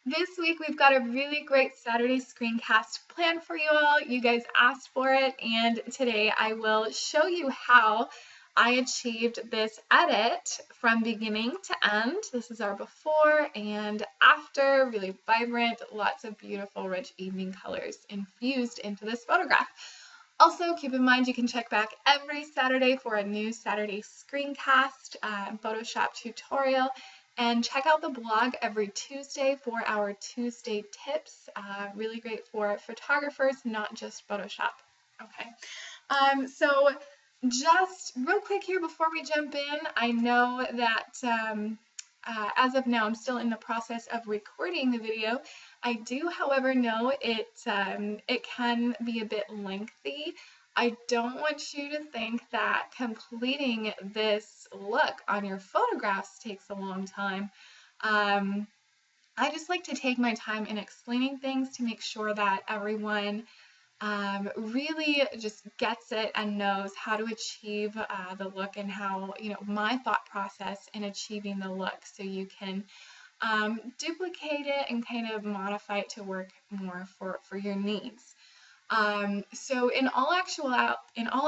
This week we've got a really great Saturday screencast planned for you all. You guys asked for it, and today I will show you how I achieved this edit from beginning to end. This is our before and after, really vibrant, lots of beautiful, rich evening colors infused into this photograph. Also, keep in mind you can check back every Saturday for a new Saturday screencast Photoshop tutorial, and check out the blog every Tuesday for our Tuesday tips. Really great for photographers, not just Photoshop. Okay, so just real quick here before we jump in, I know that as of now I'm still in the process of recording the video. I do, however, know it can be a bit lengthy. I don't want you to think that completing this look on your photographs takes a long time. I just like to take my time in explaining things to make sure that everyone really just gets it and knows how to achieve the look and how, my thought process in achieving the look, so you can duplicate it and kind of modify it to work more for your needs. So in all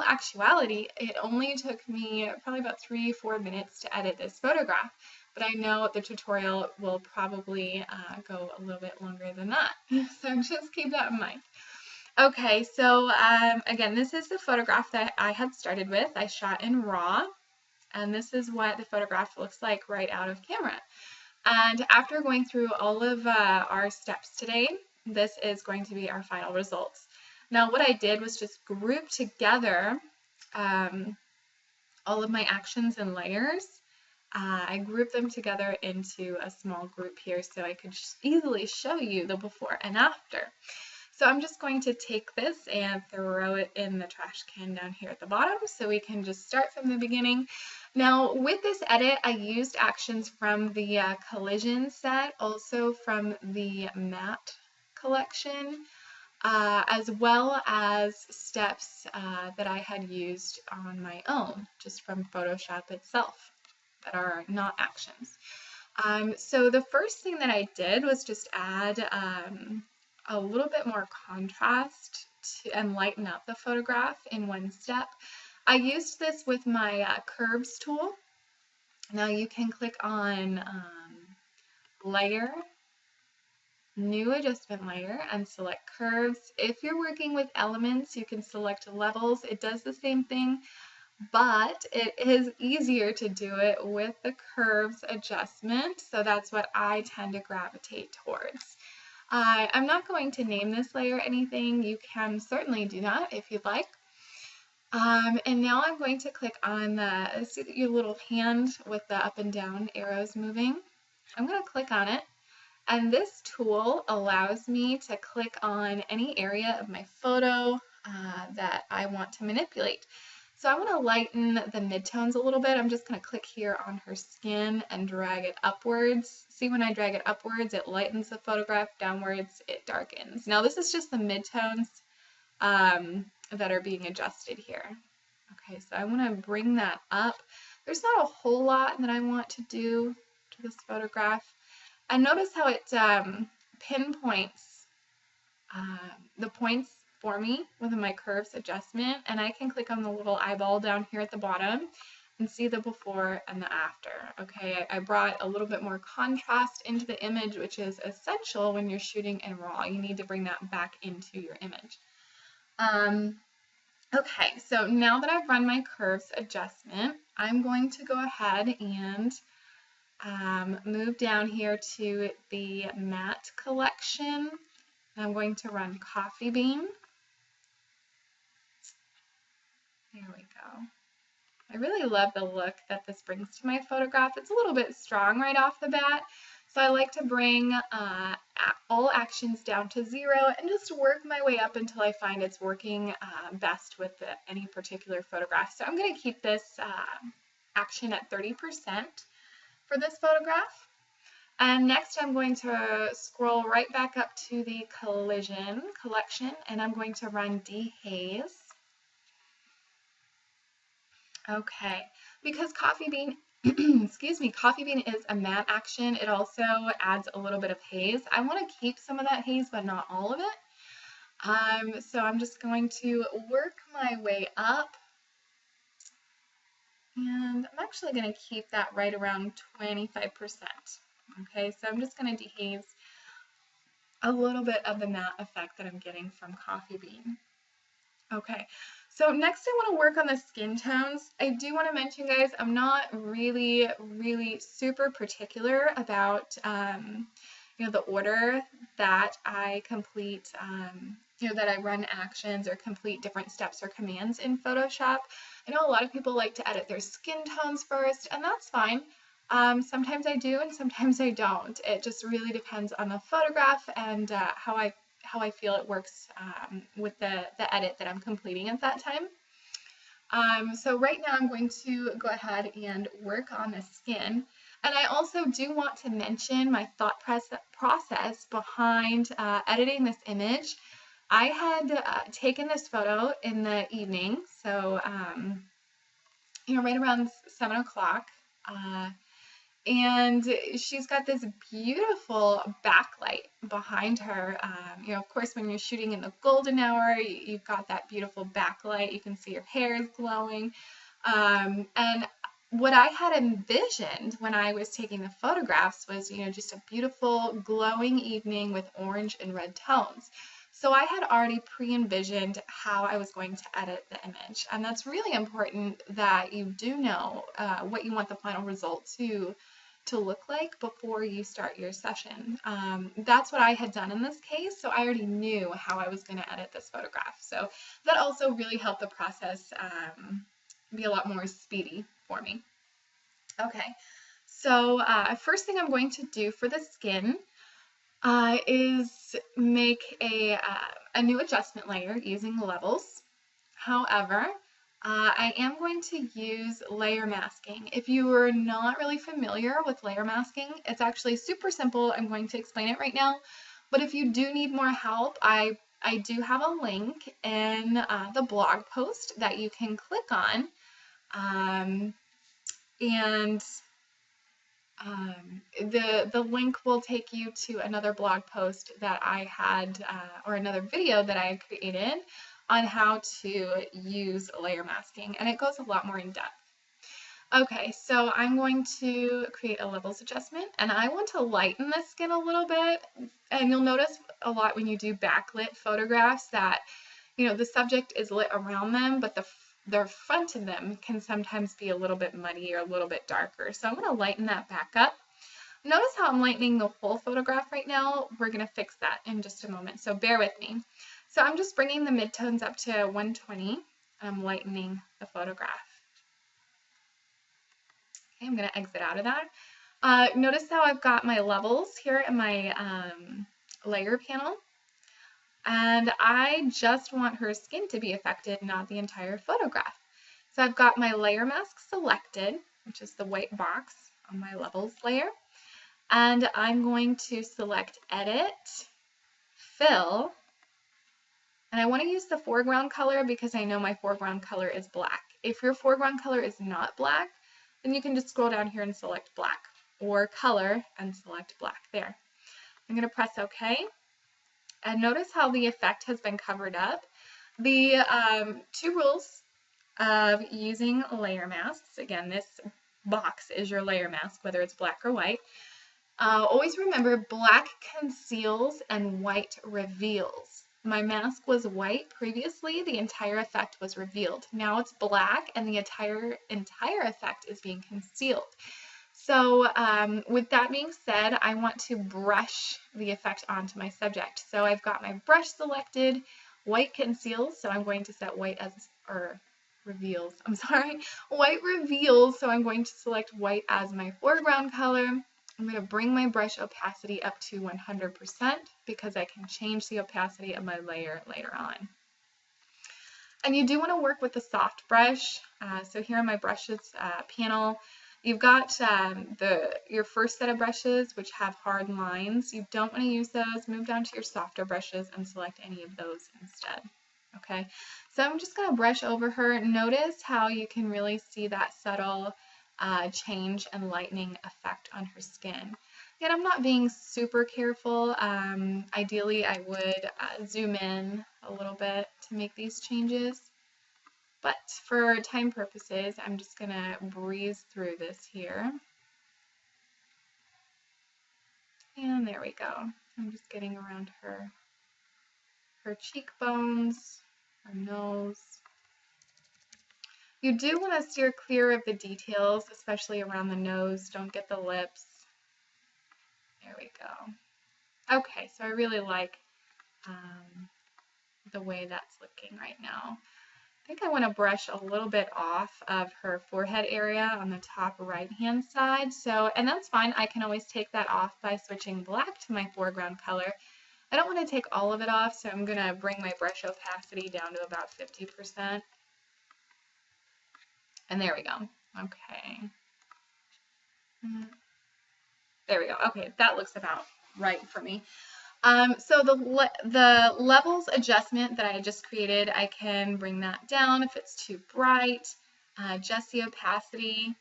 actuality, it only took me probably about 3-4 minutes to edit this photograph, but I know the tutorial will probably go a little bit longer than that. So just keep that in mind. Okay, so again, this is the photograph that I had started with. I shot in RAW, and this is what the photograph looks like right out of camera. And after going through all of our steps today, this is going to be our final results. Now, what I did was just group together all of my actions and layers. I grouped them together into a small group here so I could easily show you the before and after. So I'm just going to take this and throw it in the trash can down here at the bottom so we can just start from the beginning. Now with this edit, I used actions from the collision set, also from the matte collection, as well as steps that I had used on my own, just from Photoshop itself, that are not actions. So the first thing that I did was just add a little bit more contrast and lighten up the photograph in one step. I used this with my curves tool. Now you can click on layer, new adjustment layer, and select curves. If you're working with elements, you can select levels. It does the same thing, but it is easier to do it with the curves adjustment. So that's what I tend to gravitate towards. I'm not going to name this layer anything. You can certainly do that if you'd like. And now I'm going to click on see your little hand with the up and down arrows moving. I'm going to click on it, and this tool allows me to click on any area of my photo that I want to manipulate. So I want to lighten the midtones a little bit. I'm just going to click here on her skin and drag it upwards. See, when I drag it upwards, it lightens the photograph. Downwards, it darkens. Now this is just the midtones that are being adjusted here. Okay, so I want to bring that up. There's not a whole lot that I want to do to this photograph. And notice how it pinpoints the points for me with my curves adjustment, and I can click on the little eyeball down here at the bottom and see the before and the after. Okay, I brought a little bit more contrast into the image, which is essential when you're shooting in RAW. You need to bring that back into your image. Okay, so now that I've run my curves adjustment, I'm going to go ahead and move down here to the matte collection. I'm going to run Coffee Bean. There we go. I really love the look that this brings to my photograph. It's a little bit strong right off the bat, so I like to bring all actions down to 0 and just work my way up until I find it's working best with any particular photograph. So I'm going to keep this action at 30% for this photograph. And next I'm going to scroll right back up to the collision collection, and I'm going to run dehaze. Okay, because Coffee Bean excuse me, coffee bean is a matte action. It also adds a little bit of haze. I want to keep some of that haze, but not all of it. So I'm just going to work my way up, and I'm actually going to keep that right around 25%. Okay, so I'm just going to dehaze a little bit of the matte effect that I'm getting from coffee bean. Okay, so next I want to work on the skin tones. I do want to mention, guys, I'm not really super particular about, the order that I complete, that I run actions or complete different steps or commands in Photoshop. I know a lot of people like to edit their skin tones first, and that's fine. Sometimes I do and sometimes I don't. It just really depends on the photograph and how I feel it works with the edit that I'm completing at that time. So right now I'm going to go ahead and work on the skin. And I also do want to mention my thought process behind editing this image. I had taken this photo in the evening, so right around 7 o'clock. And she's got this beautiful backlight behind her. Of course, when you're shooting in the golden hour, you've got that beautiful backlight. You can see your hair is glowing. And what I had envisioned when I was taking the photographs was, just a beautiful glowing evening with orange and red tones. So I had already pre-envisioned how I was going to edit the image. And that's really important that you do know what you want the final result to look like before you start your session. That's what I had done in this case, so I already knew how I was going to edit this photograph. So that also really helped the process be a lot more speedy for me. Okay, so first thing I'm going to do for the skin is make a new adjustment layer using levels. However, I am going to use layer masking. If you are not really familiar with layer masking, it's actually super simple. I'm going to explain it right now. But if you do need more help, I do have a link in the blog post that you can click on. The link will take you to another blog post that I had, or another video that I had created on how to use layer masking, and it goes a lot more in depth. Okay, so I'm going to create a levels adjustment, and I want to lighten the skin a little bit, and you'll notice a lot when you do backlit photographs that, the subject is lit around them, but the front of them can sometimes be a little bit muddy or a little bit darker. So I'm going to lighten that back up. Notice how I'm lightening the whole photograph right now. We're going to fix that in just a moment, so bear with me. So I'm just bringing the midtones up to 120. I'm lightening the photograph. Okay, I'm going to exit out of that. Notice how I've got my levels here in my layer panel. And I just want her skin to be affected, not the entire photograph. So I've got my layer mask selected, which is the white box on my levels layer. And I'm going to select Edit, Fill, and I want to use the foreground color because I know my foreground color is black. If your foreground color is not black, then you can just scroll down here and select black, or color and select black there. I'm going to press OK. And notice how the effect has been covered up. The two rules of using layer masks, again, this box is your layer mask, whether it's black or white. Always remember, black conceals and white reveals. My mask was white previously, the entire effect was revealed. Now it's black and the entire effect is being concealed. So with that being said, I want to brush the effect onto my subject. So I've got my brush selected, white conceals, so I'm going to set white as, or reveals, I'm sorry, white reveals, so I'm going to select white as my foreground color. I'm going to bring my brush opacity up to 100% because I can change the opacity of my layer later on. And you do want to work with the soft brush. So here on my brushes panel, you've got your first set of brushes which have hard lines. You don't want to use those. Move down to your softer brushes and select any of those instead. Okay, so I'm just going to brush over her. Notice how you can really see that subtle change and lightening effect on her skin. Again, I'm not being super careful. Ideally, I would zoom in a little bit to make these changes. But for time purposes, I'm just going to breeze through this here. And there we go. I'm just getting around her cheekbones, her nose. You do want to steer clear of the details, especially around the nose. Don't get the lips. There we go. Okay, so I really like the way that's looking right now. I think I want to brush a little bit off of her forehead area on the top right hand side. So, and that's fine. I can always take that off by switching black to my foreground color. I don't want to take all of it off, so I'm going to bring my brush opacity down to about 50%. And there we go. Okay. There we go. Okay, that looks about right for me. So the levels adjustment that I just created, I can bring that down if it's too bright, adjust the opacity.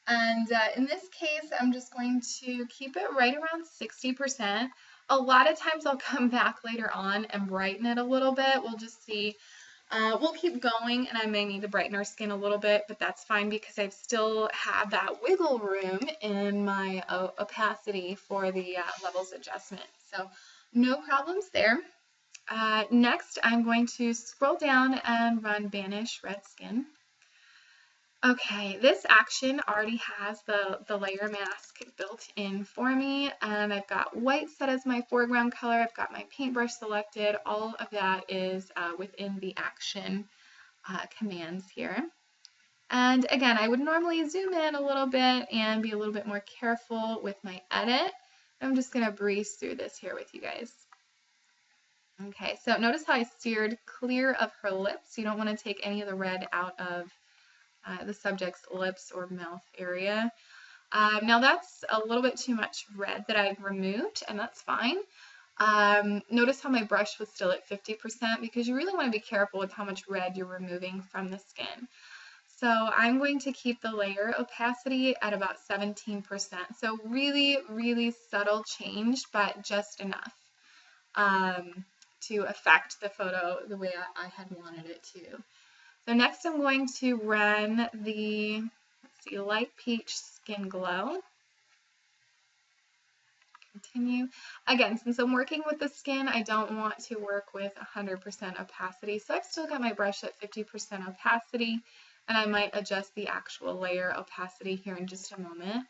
And in this case, I'm just going to keep it right around 60%. A lot of times I'll come back later on and brighten it a little bit. We'll just see. We'll keep going, and I may need to brighten our skin a little bit, but that's fine because I still have that wiggle room in my opacity for the levels adjustment. So no problems there. Next, I'm going to scroll down and run Banish Red Skin. Okay, this action already has the layer mask built in for me, and I've got white set as my foreground color. I've got my paintbrush selected. All of that is within the action commands here. And again, I would normally zoom in a little bit and be a little bit more careful with my edit. I'm just going to breeze through this here with you guys. Okay, so notice how I steered clear of her lips. You don't want to take any of the red out of the subject's lips or mouth area. Now that's a little bit too much red that I've removed, and that's fine. Notice how my brush was still at 50% because you really want to be careful with how much red you're removing from the skin. So I'm going to keep the layer opacity at about 17%. So really, really subtle change, but just enough to affect the photo the way I had wanted it to. So next I'm going to run the, let's see, Light Peach Skin Glow. Continue. Again, since I'm working with the skin, I don't want to work with 100% opacity. So I've still got my brush at 50% opacity, and I might adjust the actual layer opacity here in just a moment.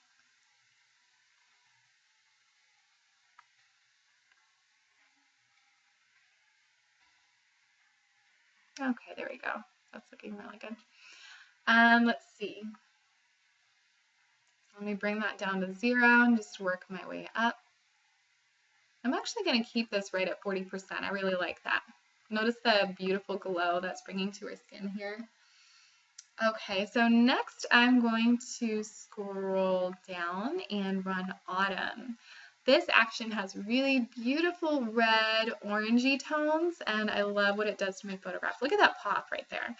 Okay, there we go. That's looking really good. Let's see. Let me bring that down to 0 and just work my way up. I'm actually going to keep this right at 40%. I really like that. Notice the beautiful glow that's bringing to her skin here. Okay, so next I'm going to scroll down and run Autumn. This action has really beautiful red, orangey tones, and I love what it does to my photograph. Look at that pop right there.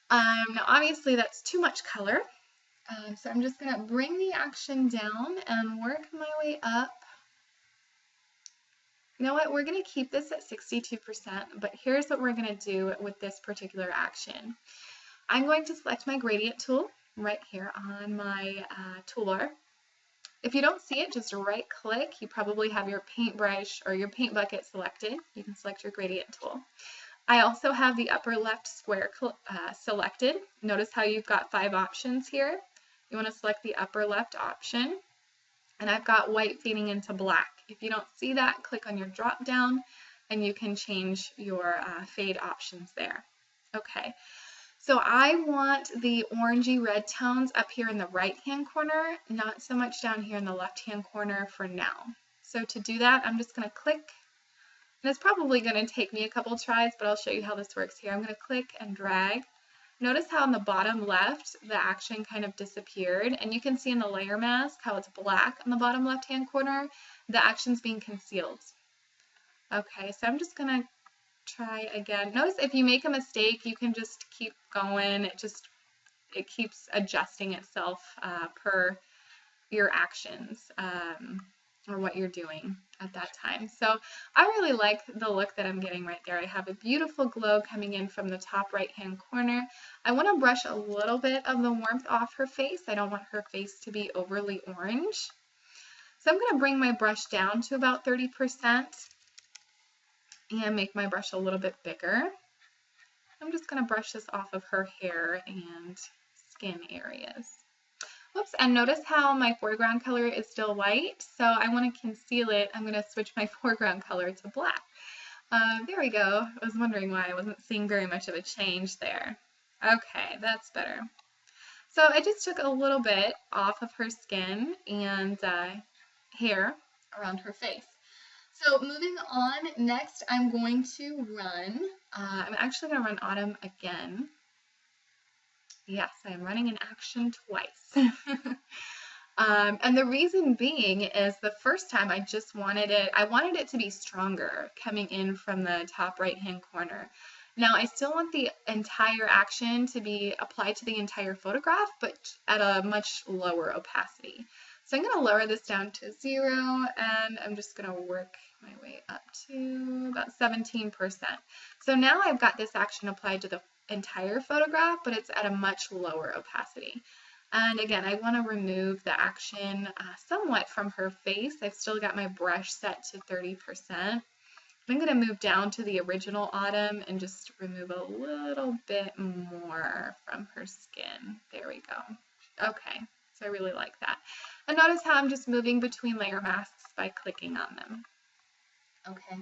Now, obviously, that's too much color, so I'm just going to bring the action down and work my way up. You know what? We're going to keep this at 62%, but here's what we're going to do with this particular action. I'm going to select my gradient tool right here on my toolbar. If you don't see it, just right click. You probably have your paintbrush or your paint bucket selected. You can select your gradient tool. I also have the upper left square selected. Notice how you've got 5 options here. You want to select the upper left option. And I've got white fading into black. If you don't see that, click on your drop down and you can change your fade options there. Okay. So I want the orangey red tones up here in the right hand corner, not so much down here in the left hand corner for now. So to do that, I'm just going to click, and it's probably going to take me a couple tries, but I'll show you how this works here. I'm going to click and drag. Notice how on the bottom left, the action kind of disappeared, and you can see in the layer mask how it's black on the bottom left hand corner. The action's being concealed. Okay, so I'm just going to try again. Notice if you make a mistake, you can just keep going. it keeps adjusting itself per your actions or what you're doing at that time. So I really like the look that I'm getting right there. I have a beautiful glow coming in from the top right hand corner. I want to brush a little bit of the warmth off her face. I don't want her face to be overly orange. So I'm going to bring my brush down to about 30% and make my brush a little bit bigger. I'm just going to brush this off of her hair and skin areas. Whoops, and notice how my foreground color is still white, so I want to conceal it. I'm going to switch my foreground color to black. There we go. I was wondering why I wasn't seeing very much of a change there. Okay, that's better. So I just took a little bit off of her skin and hair around her face. So moving on, next I'm going to run, I'm actually going to run Autumn again. Yes, I am running an action twice. And the reason being is the first time I just wanted it to be stronger coming in from the top right hand corner. Now I still want the entire action to be applied to the entire photograph, but at a much lower opacity. So I'm going to lower this down to 0, and I'm just going to work my way up to about 17%. So now I've got this action applied to the entire photograph, but it's at a much lower opacity. And again, I want to remove the action somewhat from her face. I've still got my brush set to 30%. I'm going to move down to the original Autumn and just remove a little bit more from her skin. There we go. Okay, so I really like that. And notice how I'm just moving between layer masks by clicking on them. Okay.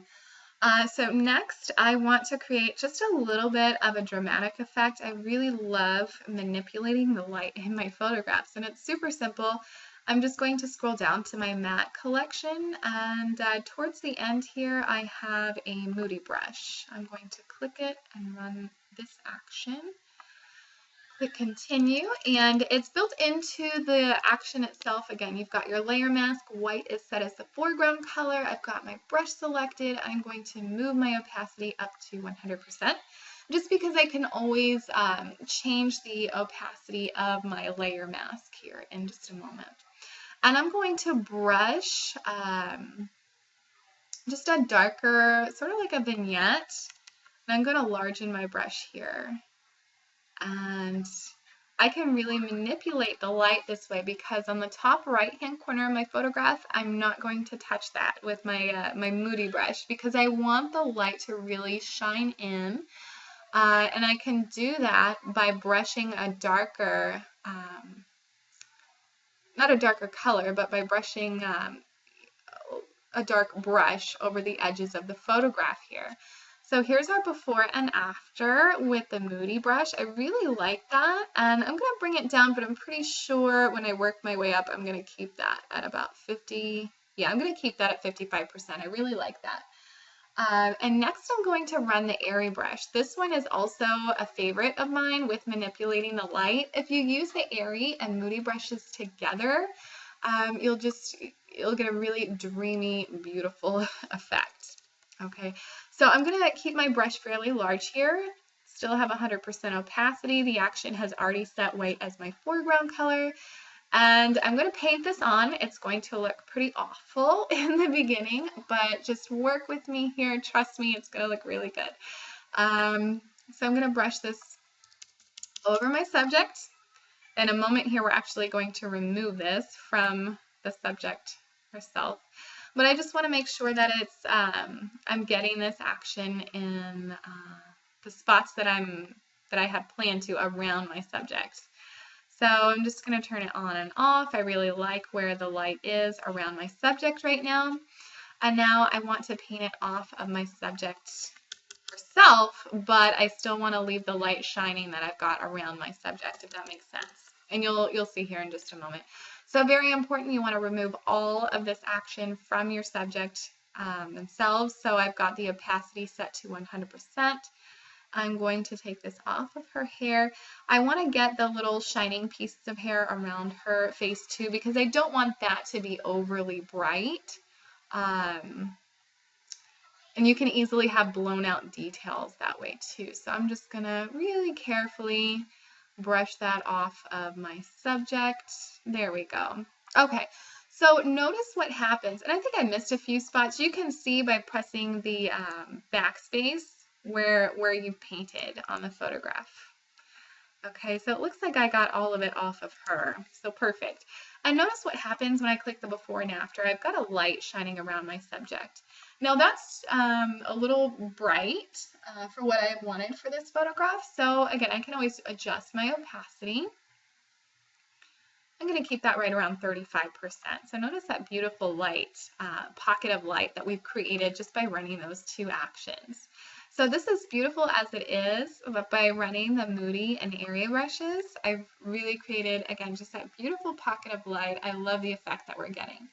So next, I want to create just a little bit of a dramatic effect. I really love manipulating the light in my photographs, and it's super simple. I'm just going to scroll down to my matte collection, and towards the end here, I have a Moody brush. I'm going to click it and run this action. Click continue, and it's built into the action itself. Again, you've got your layer mask. White is set as the foreground color. I've got my brush selected. I'm going to move my opacity up to 100%, just because I can always change the opacity of my layer mask here in just a moment. And I'm going to brush just a darker, sort of like a vignette. And I'm going to largen my brush here. And I can really manipulate the light this way, because on the top right hand corner of my photograph, I'm not going to touch that with my my Moody brush, because I want the light to really shine in, and I can do that by brushing a darker, not a darker color, but by brushing a dark brush over the edges of the photograph here. So here's our before and after with the Moody brush. I really like that, and I'm going to bring it down, but I'm pretty sure when I work my way up, I'm going to keep that at about 50. Yeah, I'm going to keep that at 55%. I really like that. And next I'm going to run the Airy brush. This one is also a favorite of mine with manipulating the light. If you use the Airy and Moody brushes together, you'll get a really dreamy, beautiful effect. Okay, so I'm going to keep my brush fairly large here, still have 100% opacity. The action has already set white as my foreground color, and I'm going to paint this on. It's going to look pretty awful in the beginning, but just work with me here. Trust me, it's going to look really good. So I'm going to brush this over my subject. In a moment here, we're actually going to remove this from the subject herself. But I just want to make sure that it's I'm getting this action in the spots that I had planned to around my subject. So I'm just going to turn it on and off. I really like where the light is around my subject right now. And now I want to paint it off of my subject herself, but I still want to leave the light shining that I've got around my subject, if that makes sense. And you'll see here in just a moment. So very important, you want to remove all of this action from your subject themselves. So I've got the opacity set to 100%. I'm going to take this off of her hair. I want to get the little shining pieces of hair around her face too, because I don't want that to be overly bright. And you can easily have blown out details that way too. So I'm just going to really carefully brush that off of my subject. There we go. Okay, so notice what happens, and I think I missed a few spots. You can see by pressing the backspace where you painted on the photograph. Okay, so it looks like I got all of it off of her, so perfect. And notice what happens when I click the before and after. I've got a light shining around my subject. Now that's a little bright for what I wanted for this photograph. So again, I can always adjust my opacity. I'm going to keep that right around 35%. So notice that beautiful light, pocket of light that we've created just by running those two actions. So this is beautiful as it is, but by running the Moody and area brushes, I've really created, again, just that beautiful pocket of light. I love the effect that we're getting.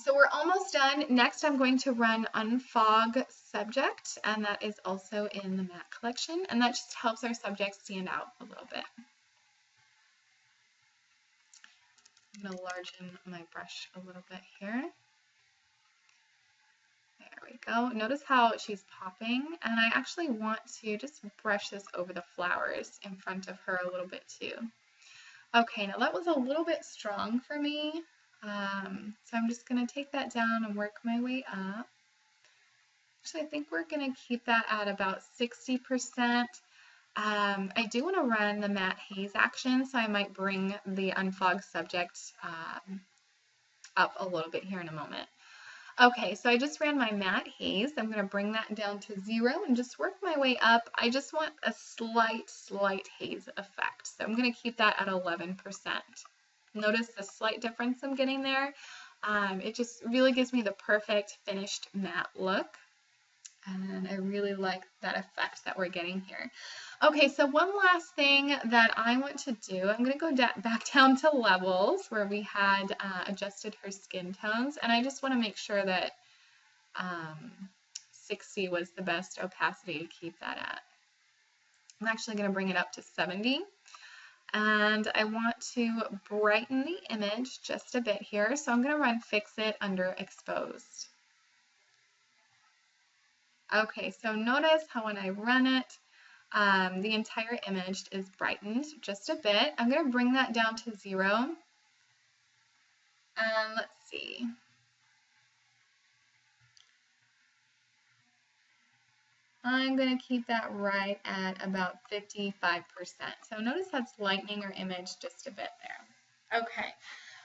So we're almost done. Next, I'm going to run Unfog Subject, and that is also in the matte collection, and that just helps our subject stand out a little bit. I'm going to largen my brush a little bit here. There we go. Notice how she's popping, and I actually want to just brush this over the flowers in front of her a little bit too. Okay, now that was a little bit strong for me, so I'm just going to take that down and work my way up. Actually, I think we're going to keep that at about 60%. I do want to run the matte haze action, so I might bring the unfog subject up a little bit here in a moment. Okay, so I just ran my matte haze. I'm going to bring that down to 0 and just work my way up. I just want a slight haze effect. So I'm going to keep that at 11%. Notice the slight difference I'm getting there. It just really gives me the perfect finished matte look. And I really like that effect that we're getting here. Okay, so one last thing that I want to do, I'm going to go back down to levels where we had adjusted her skin tones, and I just want to make sure that 60 was the best opacity to keep that at. I'm actually going to bring it up to 70, and I want to brighten the image just a bit here, so I'm going to run Fix It under Exposed. Okay, so notice how when I run it, the entire image is brightened just a bit. I'm going to bring that down to 0. And let's see. I'm going to keep that right at about 55%. So notice that's lightening our image just a bit there. Okay.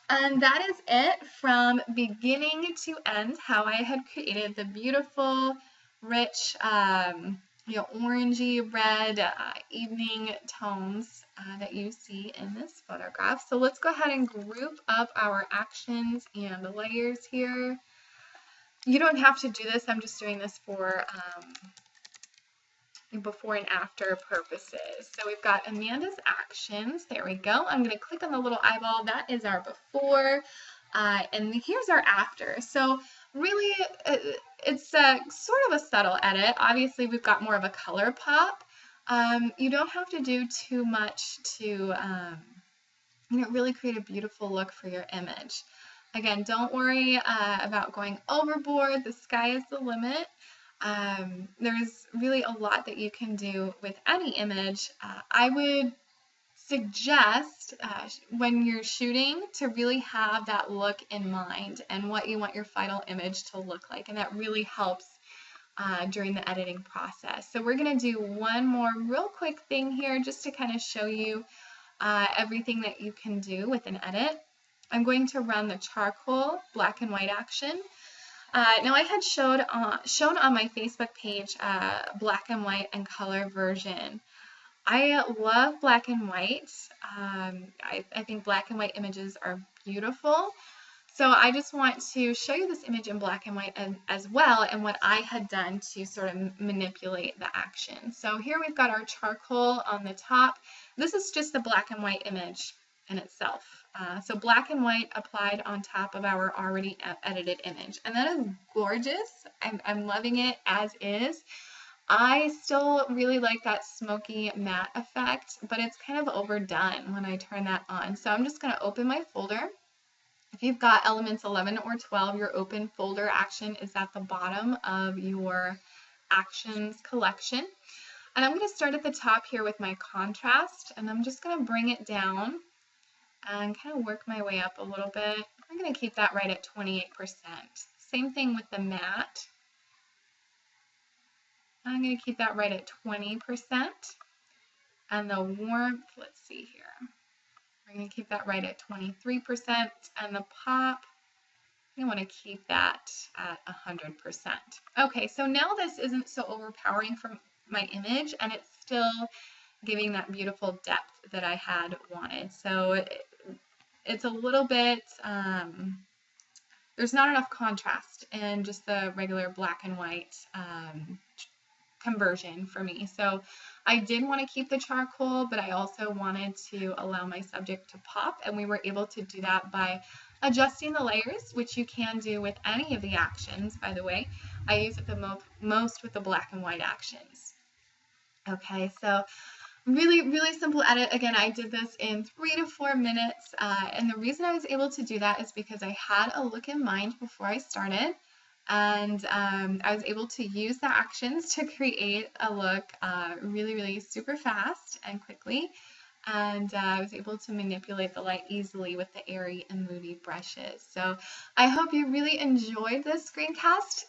And that is it from beginning to end, how I had created the beautiful, rich, orangey red evening tones that you see in this photograph. So let's go ahead and group up our actions and the layers here. You don't have to do this. I'm just doing this for before and after purposes. So we've got Amanda's actions. There we go. I'm going to click on the little eyeball. That is our before. And here's our after. So really, it's sort of a subtle edit. Obviously, we've got more of a color pop. You don't have to do too much to really create a beautiful look for your image. Again, don't worry about going overboard. The sky is the limit. There's really a lot that you can do with any image. I would suggest when you're shooting to really have that look in mind and what you want your final image to look like, and that really helps during the editing process. So we're going to do one more real quick thing here just to kind of show you everything that you can do with an edit. I'm going to run the charcoal black and white action. Now I had shown on my Facebook page black and white and color version. I love black and white. I think black and white images are beautiful. So I just want to show you this image in black and white as well, and what I had done to sort of manipulate the action. So here we've got our charcoal on the top. This is just the black and white image in itself. So black and white applied on top of our already edited image. And that is gorgeous. I'm loving it as is. I still really like that smoky matte effect, but it's kind of overdone when I turn that on. So I'm just going to open my folder. If you've got elements 11 or 12, your open folder action is at the bottom of your actions collection. And I'm going to start at the top here with my contrast, and I'm just going to bring it down and kind of work my way up a little bit. I'm going to keep that right at 28%. Same thing with the matte. I'm going to keep that right at 20%. And the warmth, let's see here. We're going to keep that right at 23%. And the pop, I want to keep that at 100%. Okay, so now this isn't so overpowering for my image, and it's still giving that beautiful depth that I had wanted. So it's a little bit, there's not enough contrast in just the regular black and white conversion for me. So I did want to keep the charcoal, but I also wanted to allow my subject to pop, and we were able to do that by adjusting the layers, which you can do with any of the actions, by the way. I use it the most with the black and white actions. Okay, so really, really simple edit. Again, I did this in 3 to 4 minutes, and the reason I was able to do that is because I had a look in mind before I started, and I was able to use the actions to create a look really, really super fast and quickly, and I was able to manipulate the light easily with the airy and moody brushes. So I hope you really enjoyed this screencast.